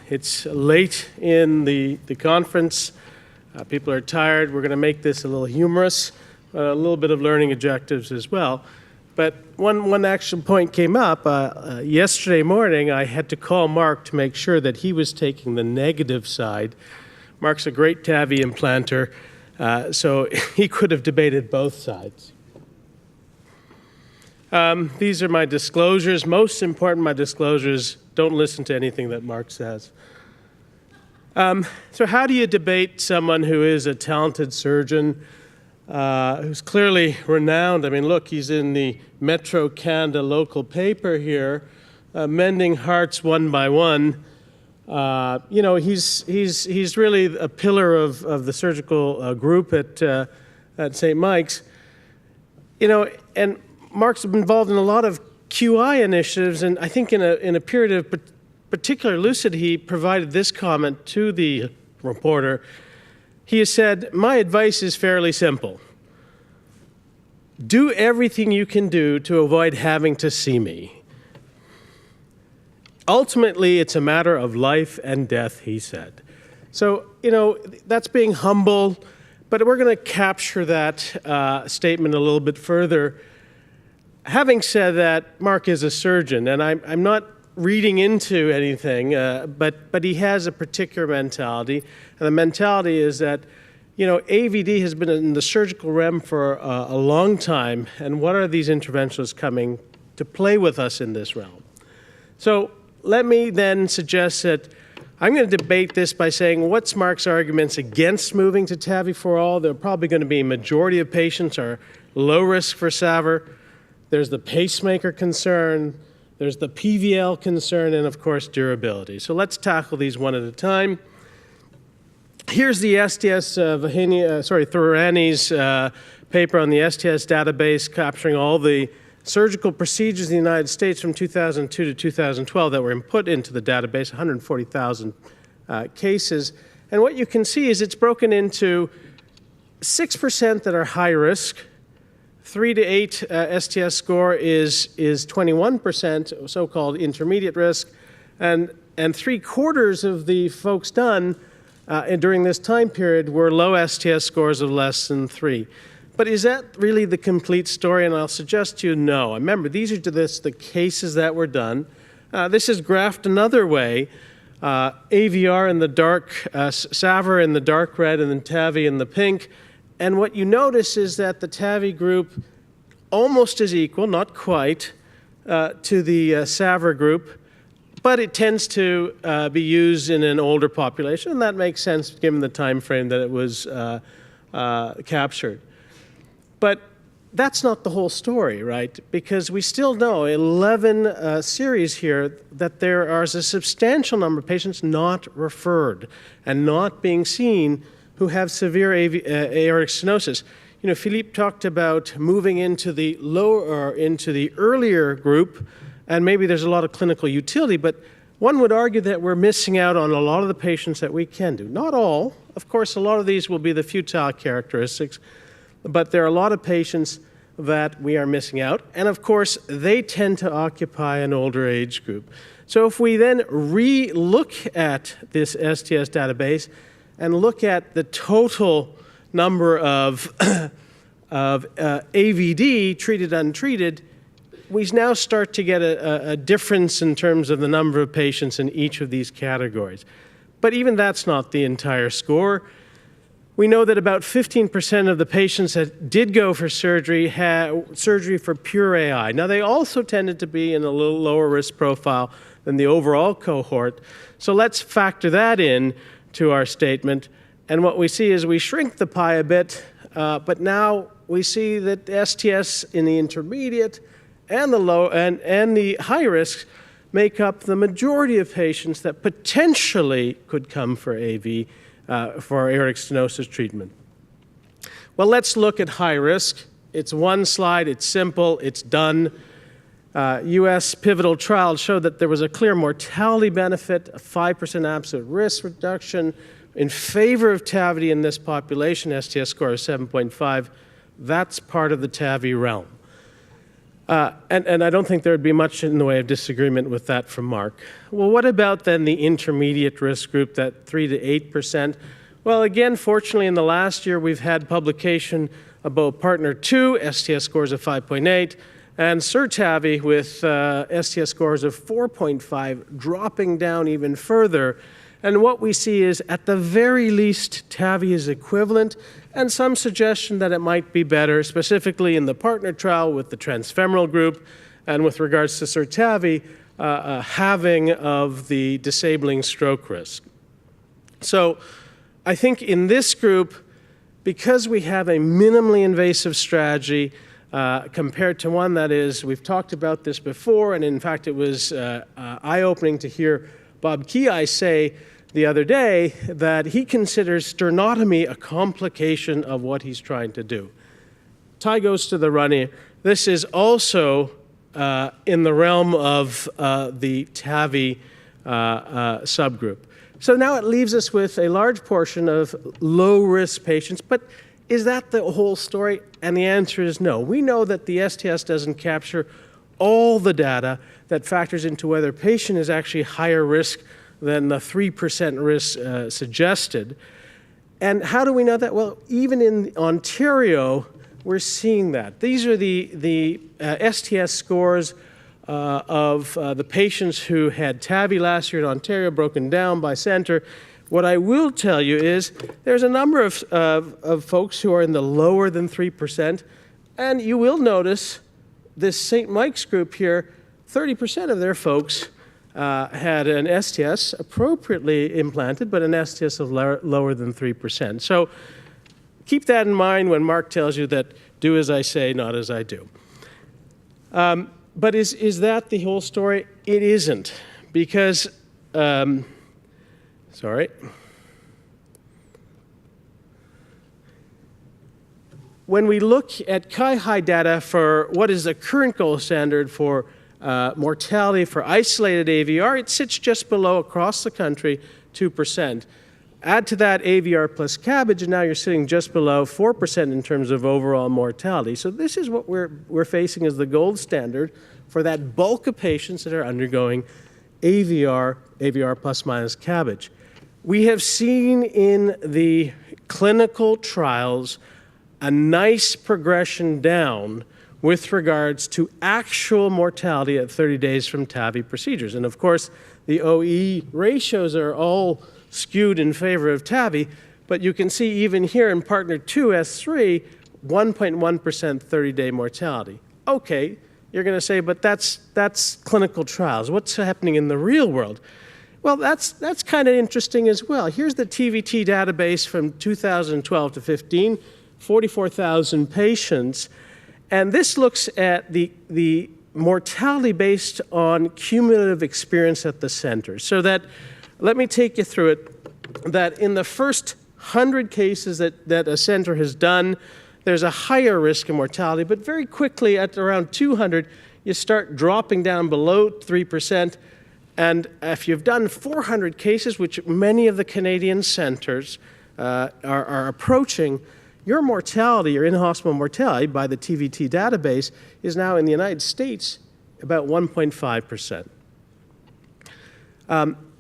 It's late in the conference. People are tired. We're going to make this a little humorous, a little bit of learning objectives as well. But one action point came up. Yesterday morning, I had to call Mark to make sure that he was taking the negative side. Mark's a great TAVI implanter, so he could have debated both sides. These are my disclosures. Most important, my disclosures. Don't listen to anything that Mark says. So how do you debate someone who is a talented surgeon, who's clearly renowned? I mean, look, he's in the Metro Canada local paper here, mending hearts one by one. You know, he's really a pillar of the surgical group at St. Mike's. You know, and Mark's been involved in a lot of QI initiatives, and I think in a period of particular lucidity, he provided this comment to the reporter. He has said, "My advice is fairly simple. Do everything you can do to avoid having to see me. Ultimately, it's a matter of life and death," he said. So, you know, that's being humble, but we're going to capture that statement a little bit further. Having said that, Mark is a surgeon, and I'm not reading into anything, but he has a particular mentality, and the mentality is that, you know, AVD has been in the surgical realm for a long time, and what are these interventionalists coming to play with us in this realm? So let me then suggest that I'm going to debate this by saying, what's Mark's arguments against moving to TAVI for all? They're probably going to be a majority of patients are low risk for SAVR. There's the pacemaker concern, there's the PVL concern, and of course durability. So let's tackle these one at a time. Here's the STS Thorani's paper on the STS database capturing all the surgical procedures in the United States from 2002 to 2012 that were put into the database, 140,000 cases. And what you can see is it's broken into 6% that are high risk, 3 to 8 STS score is 21%, so-called intermediate risk, and 3/4 of the folks done during this time period were low STS scores of less than 3. But is that really the complete story? And I'll suggest to you no. Remember, these are the cases that were done. This is graphed another way. AVR in the dark, SAVR in the dark red, and then TAVI in the pink. And what you notice is that the TAVI group almost is equal, not quite, to the SAVR group, but it tends to be used in an older population, and that makes sense given the time frame that it was captured. But that's not the whole story, right? Because we still know 11 series here that there are a substantial number of patients not referred and not being seen who have severe aortic stenosis. You know, Philippe talked about moving into the earlier group, and maybe there's a lot of clinical utility, but one would argue that we're missing out on a lot of the patients that we can do. Not all. Of course, a lot of these will be the futile characteristics, but there are a lot of patients that we are missing out, and of course, they tend to occupy an older age group. So if we then re-look at this STS database, and look at the total number of AVD, treated, untreated, we now start to get a difference in terms of the number of patients in each of these categories. But even that's not the entire score. We know that about 15% of the patients that did go for surgery had surgery for pure AI. Now, they also tended to be in a little lower risk profile than the overall cohort. So let's factor that in to our statement, and what we see is we shrink the pie a bit, but now we see that STS in the intermediate and the low and the high risk make up the majority of patients that potentially could come for AV, for aortic stenosis treatment. Well, let's look at high risk. It's one slide, it's simple, it's done. US pivotal trial showed that there was a clear mortality benefit, a 5% absolute risk reduction in favor of TAVI in this population, STS score of 7.5. That's part of the TAVI realm. And I don't think there would be much in the way of disagreement with that from Mark. Well, what about then the intermediate risk group, that 3 to 8%? Well, again, fortunately, in the last year, we've had publication about Partner 2, STS scores of 5.8, and Sir-TAVI with STS scores of 4.5, dropping down even further. And what we see is, at the very least, TAVI is equivalent, and some suggestion that it might be better, specifically in the partner trial with the transfemoral group, and with regards to Sir-TAVI, halving of the disabling stroke risk. So I think in this group, because we have a minimally invasive strategy compared to one that is, we've talked about this before, and in fact it was eye-opening to hear Bob Key say the other day that he considers sternotomy a complication of what he's trying to do. Tie goes to the running. This is also in the realm of the TAVI subgroup. So now it leaves us with a large portion of low-risk patients, but is that the whole story? And the answer is no. We know that the STS doesn't capture all the data that factors into whether a patient is actually higher risk than the 3% risk suggested. And how do we know that? Well, even in Ontario, we're seeing that. These are the STS scores of the patients who had TAVI last year in Ontario, broken down by centre. What I will tell you is there's a number of folks who are in the lower than 3%, and you will notice this St. Mike's group here, 30% of their folks had an STS appropriately implanted, but an STS of lower than 3%. So keep that in mind when Mark tells you that do as I say, not as I do. But is that the whole story? It isn't, because, sorry. When we look at CHI-HI data for what is the current gold standard for mortality for isolated AVR, it sits just below, across the country, 2%. Add to that AVR plus CABG, and now you're sitting just below 4% in terms of overall mortality. So this is what we're facing as the gold standard for that bulk of patients that are undergoing AVR plus minus CABG. We have seen in the clinical trials a nice progression down with regards to actual mortality at 30 days from TAVI procedures. And of course, the OE ratios are all skewed in favor of TAVI, but you can see even here in Partner 2, S3, 1.1% 30-day mortality. Okay, you're going to say, but that's clinical trials. What's happening in the real world? Well, that's kind of interesting as well. Here's the TVT database from 2012 to 15, 44,000 patients, and this looks at the mortality based on cumulative experience at the center. So that, let me take you through it, that in the first 100 cases that a center has done, there's a higher risk of mortality, but very quickly at around 200, you start dropping down below 3%. And if you've done 400 cases, which many of the Canadian centers are approaching, your mortality, your in-hospital mortality by the TVT database is now in the United States about 1.5%.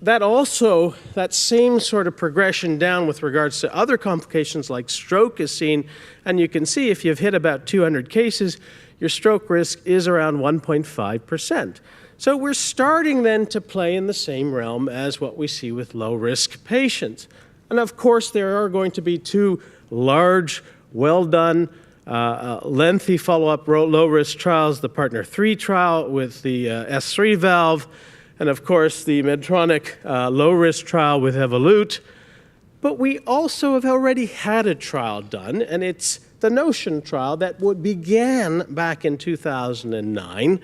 That same sort of progression down with regards to other complications like stroke is seen, and you can see if you've hit about 200 cases, your stroke risk is around 1.5%. So we're starting then to play in the same realm as what we see with low-risk patients. And of course, there are going to be two large, well-done, lengthy follow-up low-risk trials, the Partner 3 trial with the S3 valve, and of course the Medtronic low-risk trial with Evolut. But we also have already had a trial done, and it's the Notion trial that began back in 2009,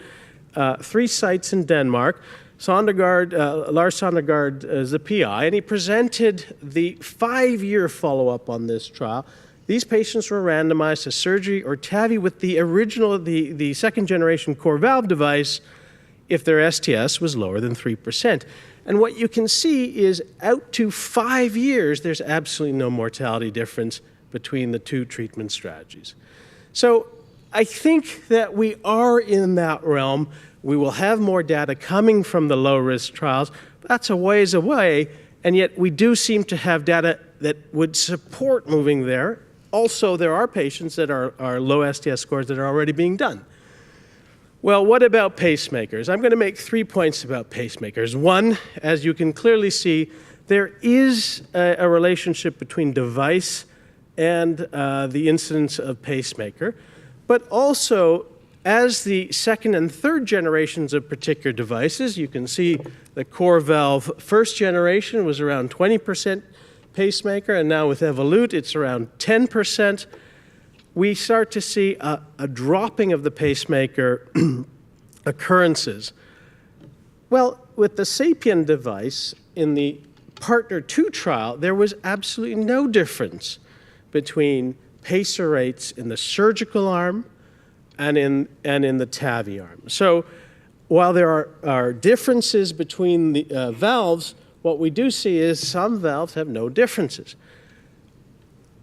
3 sites in Denmark. Lars Sondergaard is the PI, and he presented the 5-year follow-up on this trial. These patients were randomized to surgery or TAVI with the original, the second-generation core valve device if their STS was lower than 3%. And what you can see is out to 5 years, there's absolutely no mortality difference between the two treatment strategies. So I think that we are in that realm. We will have more data coming from the low-risk trials. But that's a ways away, and yet we do seem to have data that would support moving there. Also, there are patients that are low STS scores that are already being done. Well, what about pacemakers? I'm going to make 3 points about pacemakers. One, as you can clearly see, there is a relationship between device and the incidence of pacemaker. But also, as the second and third generations of particular devices, you can see the core valve first generation was around 20% pacemaker, and now with Evolut, it's around 10%. We start to see a dropping of the pacemaker occurrences. Well, with the SAPIEN device in the PARTNER 2 trial, there was absolutely no difference between pacer rates in the surgical arm and in the TAVI arm. So while there are differences between the valves, what we do see is some valves have no differences.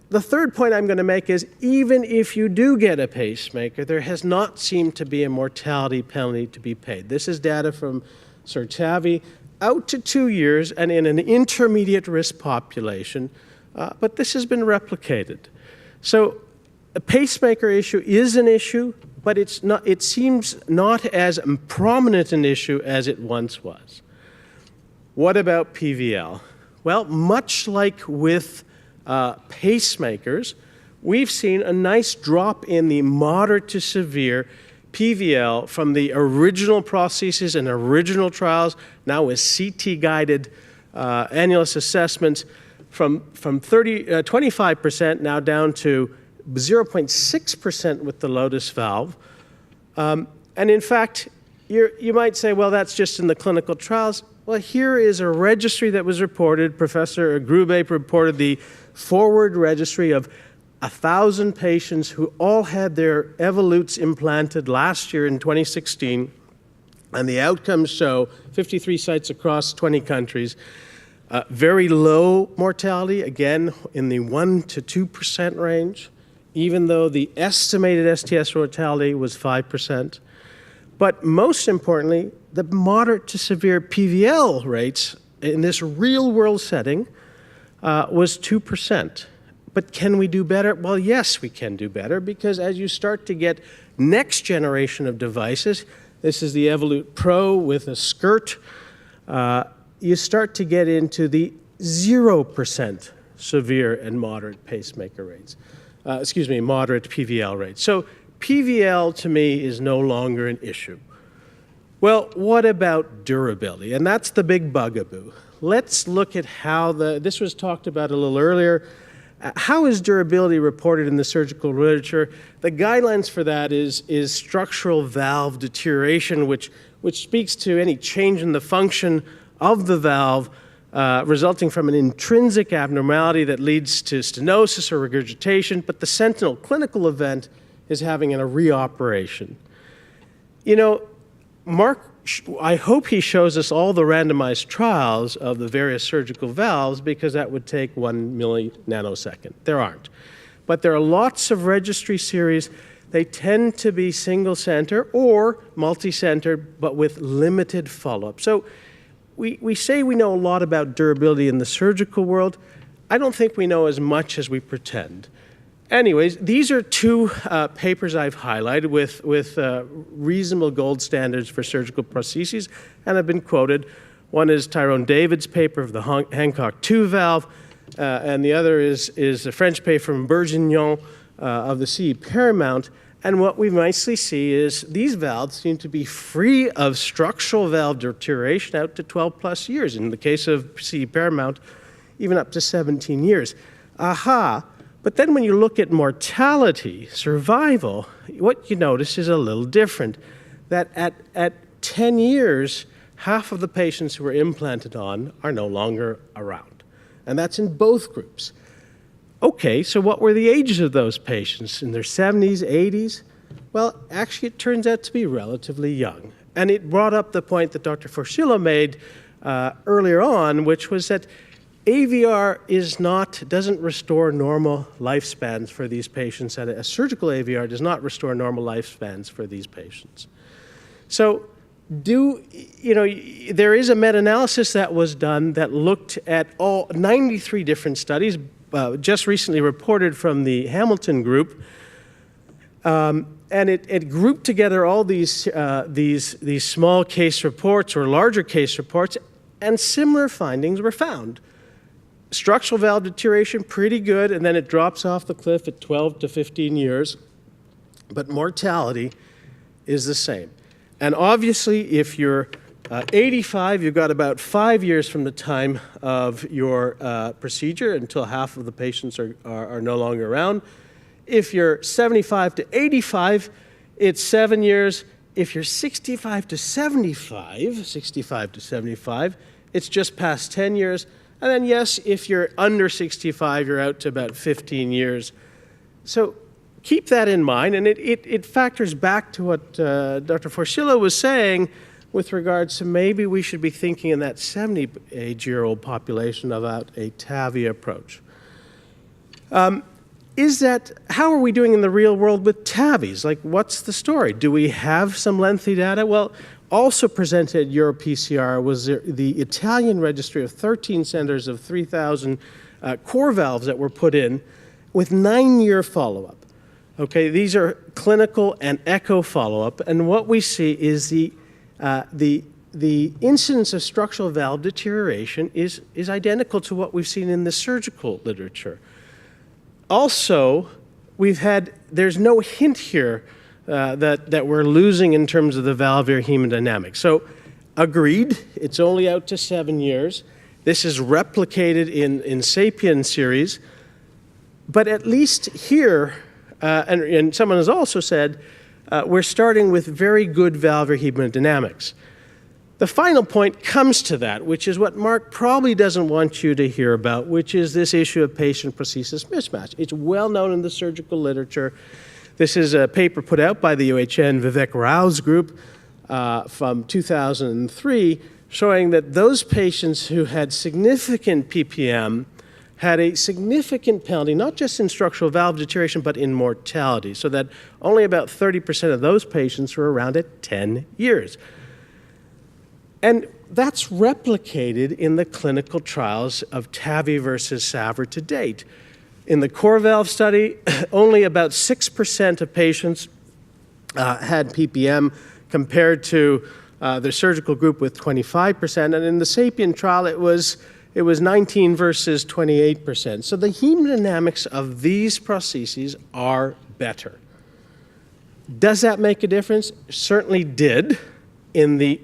The third point I'm going to make is even if you do get a pacemaker, there has not seemed to be a mortality penalty to be paid. This is data from SURTAVI out to 2 years and in an intermediate risk population, but this has been replicated. So a pacemaker issue is an issue, but it seems not as prominent an issue as it once was. What about PVL? Well, much like with pacemakers, we've seen a nice drop in the moderate to severe PVL from the original prostheses and original trials, now with CT-guided annulus assessments, from 25% now down to 0.6% with the Lotus valve. And in fact, you might say, well, that's just in the clinical trials. Well, here is a registry that was reported. Professor Grube reported the forward registry of 1,000 patients who all had their Evolutes implanted last year in 2016. And the outcomes show 53 sites across 20 countries. Very low mortality, again, in the 1% to 2% range, even though the estimated STS mortality was 5%. But most importantly, the moderate to severe PVL rates in this real-world setting was 2%. But can we do better? Well, yes, we can do better, because as you start to get next generation of devices, this is the Evolut Pro with a skirt, you start to get into the 0% severe and moderate pacemaker rates. Moderate PVL rates. So PVL, to me, is no longer an issue. Well, what about durability? And that's the big bugaboo. Let's look at how this was talked about a little earlier. How is durability reported in the surgical literature? The guidelines for that is structural valve deterioration, which speaks to any change in the function of the valve resulting from an intrinsic abnormality that leads to stenosis or regurgitation, but the sentinel clinical event is having a reoperation. You know, Mark, I hope he shows us all the randomized trials of the various surgical valves, because that would take 1 milli-nanosecond. There aren't. But there are lots of registry series. They tend to be single-center or multi-center, but with limited follow-up. So we say we know a lot about durability in the surgical world. I don't think we know as much as we pretend. Anyways, these are two papers I've highlighted with reasonable gold standards for surgical prostheses, and have been quoted. One is Tyrone David's paper of the Hancock 2 valve, and the other is a French paper from Bourguignon of the CE Paramount. And what we nicely see is these valves seem to be free of structural valve deterioration out to 12 plus years. In the case of CE Paramount, even up to 17 years. Aha! But then when you look at mortality, survival, what you notice is a little different. That at 10 years, half of the patients who were implanted on are no longer around. And that's in both groups. Okay, so what were the ages of those patients? In their 70s, 80s? Well, actually, it turns out to be relatively young. And it brought up the point that Dr. Forcillo made earlier on, which was that AVR doesn't restore normal lifespans for these patients, and a surgical AVR does not restore normal lifespans for these patients. So there is a meta-analysis that was done that looked at all 93 different studies, just recently reported from the Hamilton group, and it grouped together all these small case reports or larger case reports, and similar findings were found. Structural valve deterioration, pretty good, and then it drops off the cliff at 12 to 15 years, but mortality is the same. And obviously, if you're 85, you've got about 5 years from the time of your procedure until half of the patients are no longer around. If you're 75 to 85, it's 7 years. If you're 65 to 75, it's just past 10 years. And then, yes, if you're under 65, you're out to about 15 years. So keep that in mind, and it factors back to what Dr. Forcillo was saying with regards to maybe we should be thinking in that 70-age-year-old population about a TAVI approach. How are we doing in the real world with TAVIs? Like, what's the story? Do we have some lengthy data? Well, also presented at EuroPCR was the Italian registry of 13 centers of 3,000 core valves that were put in with 9-year follow-up. Okay, these are clinical and echo follow-up, and what we see is the incidence of structural valve deterioration is identical to what we've seen in the surgical literature. Also, there's no hint here that we're losing in terms of the valvular hemodynamics. So, agreed, it's only out to 7 years. This is replicated in SAPIEN series, but at least here, and someone has also said, we're starting with very good valvular hemodynamics. The final point comes to that, which is what Mark probably doesn't want you to hear about, which is this issue of patient-prosthesis mismatch. It's well known in the surgical literature. This is a paper put out by the UHN Vivek Rao's group from 2003, showing that those patients who had significant PPM had a significant penalty, not just in structural valve deterioration, but in mortality, so that only about 30% of those patients were around at 10 years. And that's replicated in the clinical trials of TAVI versus SAVR to date. In the core valve study, only about 6% of patients had PPM compared to the surgical group with 25%. And in the SAPIEN trial, it was 19 versus 28%. So the hemodynamics of these prostheses are better. Does that make a difference? Certainly did. In the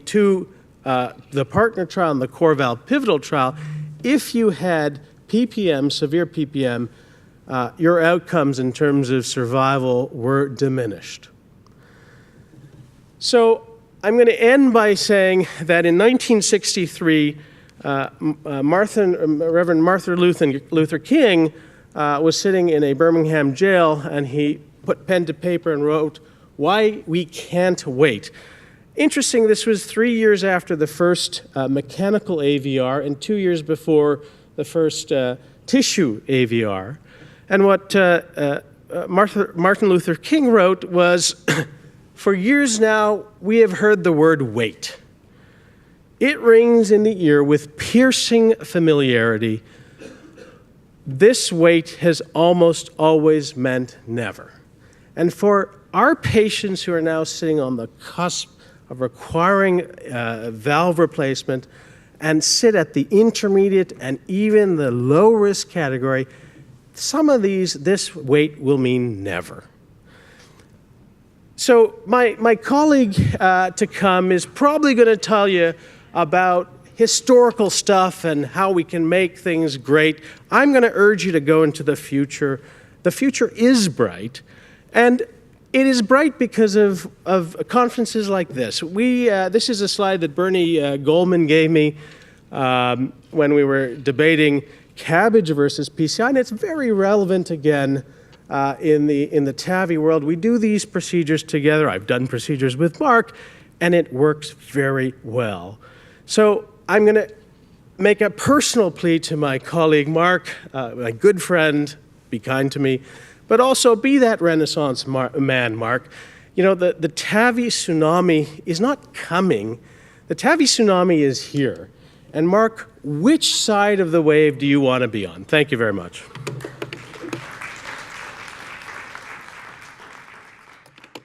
partner trial and the core valve pivotal trial, if you had PPM, severe PPM, your outcomes in terms of survival were diminished. So I'm going to end by saying that in 1963, Reverend Martin Luther King was sitting in a Birmingham jail, and he put pen to paper and wrote, "Why we can't wait." Interesting, this was 3 years after the first mechanical AVR and 2 years before the first tissue AVR. And what Martin Luther King wrote was, "For years now, we have heard the word wait. It rings in the ear with piercing familiarity. This wait has almost always meant never." And for our patients who are now sitting on the cusp of requiring valve replacement and sit at the intermediate and even the low-risk category, some of this wait will mean never. So my colleague to come is probably going to tell you about historical stuff and how we can make things great. I'm going to urge you to go into the future. The future is bright, and it is bright because of conferences like this. This is a slide that Bernie Goldman gave me when we were debating CABG versus PCI, and it's very relevant again in the TAVI world. We do these procedures together. I've done procedures with Mark, and it works very well. So I'm going to make a personal plea to my colleague Mark, my good friend, be kind to me, but also be that Renaissance man, Mark. You know, the TAVI tsunami is not coming. The TAVI tsunami is here. And Mark, which side of the wave do you want to be on? Thank you very much.